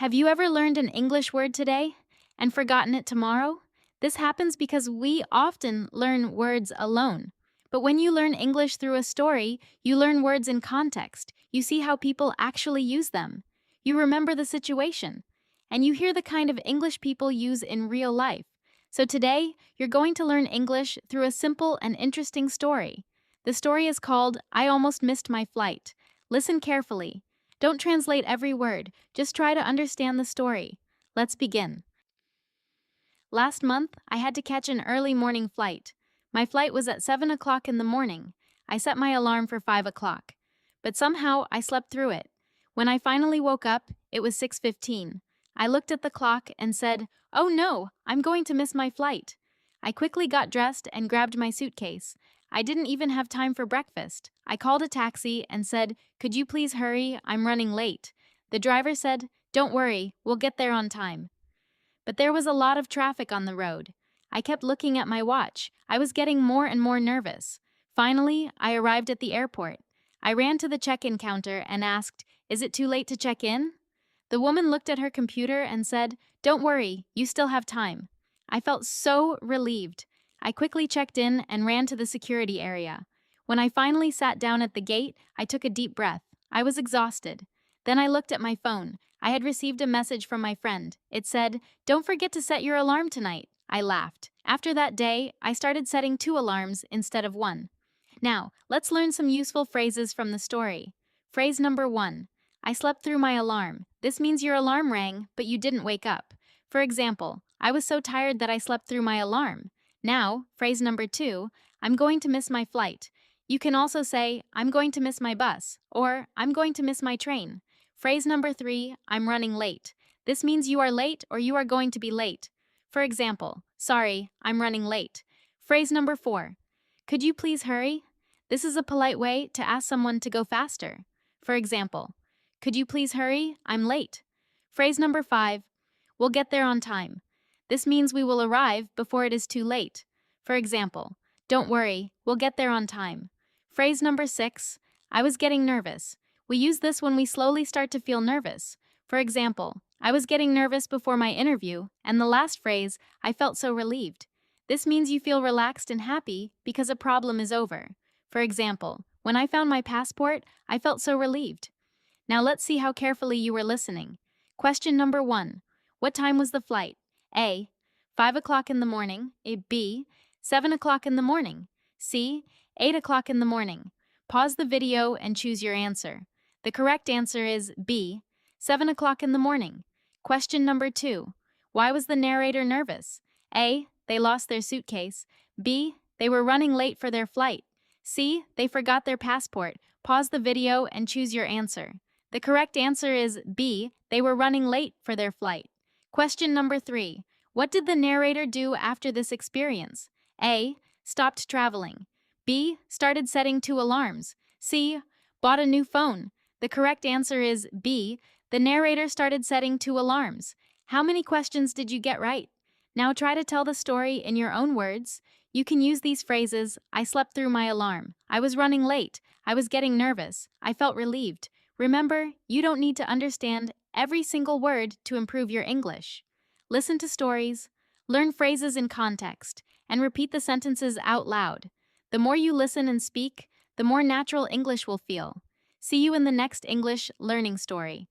Have you ever learned an English word today and forgotten it tomorrow? This happens because we often learn words alone. But when you learn English through a story, you learn words in context. You see how people actually use them. You remember the situation. And you hear the kind of English people use in real life. So today, you're going to learn English through a simple and interesting story. The story is called I Almost Missed My Flight. Listen carefully. Don't translate every word, just try to understand the story. Let's begin. Last month, I had to catch an early morning flight. My flight was at 7 o'clock in the morning. I set my alarm for 5 o'clock. But somehow, I slept through it. When I finally woke up, it was 6:15. I looked at the clock and said, "Oh no, I'm going to miss my flight." I quickly got dressed and grabbed my suitcase. I didn't even have time for breakfast. I called a taxi and said, "Could you please hurry? I'm running late." The driver said, "Don't worry, we'll get there on time." But there was a lot of traffic on the road. I kept looking at my watch. I was getting more and more nervous. Finally, I arrived at the airport. I ran to the check-in counter and asked, "Is it too late to check in?" The woman looked at her computer and said, "Don't worry, you still have time." I felt so relieved. I quickly checked in and ran to the security area. When I finally sat down at the gate, I took a deep breath. I was exhausted. Then I looked at my phone. I had received a message from my friend. It said, "Don't forget to set your alarm tonight." I laughed. After that day, I started setting 2 alarms instead of 1. Now, let's learn some useful phrases from the story. Phrase number 1. I slept through my alarm. This means your alarm rang, but you didn't wake up. For example, I was so tired that I slept through my alarm. Now, phrase number 2, I'm going to miss my flight. You can also say, I'm going to miss my bus, or I'm going to miss my train. Phrase number 3, I'm running late. This means you are late or you are going to be late. For example, sorry, I'm running late. Phrase number 4, could you please hurry? This is a polite way to ask someone to go faster. For example, could you please hurry? I'm late. Phrase number 5, we'll get there on time. This means we will arrive before it is too late. For example, don't worry, we'll get there on time. Phrase number 6, I was getting nervous. We use this when we slowly start to feel nervous. For example, I was getting nervous before my interview, and the last phrase, I felt so relieved. This means you feel relaxed and happy because a problem is over. For example, when I found my passport, I felt so relieved. Now let's see how carefully you were listening. Question number 1. What time was the flight? A. 5 o'clock in the morning. B. 7 o'clock in the morning. C. 8 o'clock in the morning. Pause the video and choose your answer. The correct answer is B. 7 o'clock in the morning. Question number 2. Why was the narrator nervous? A. They lost their suitcase. B. They were running late for their flight. C. They forgot their passport. Pause the video and choose your answer. The correct answer is B. They were running late for their flight. Question number 3. What did the narrator do after this experience? A. Stopped traveling. B. Started setting 2 alarms. C. Bought a new phone. The correct answer is B. The narrator started setting 2 alarms. How many questions did you get right? Now try to tell the story in your own words. You can use these phrases, I slept through my alarm. I was running late. I was getting nervous. I felt relieved. Remember, you don't need to understand every single word to improve your English. Listen to stories, learn phrases in context, and repeat the sentences out loud. The more you listen and speak, the more natural English will feel. See you in the next English learning story.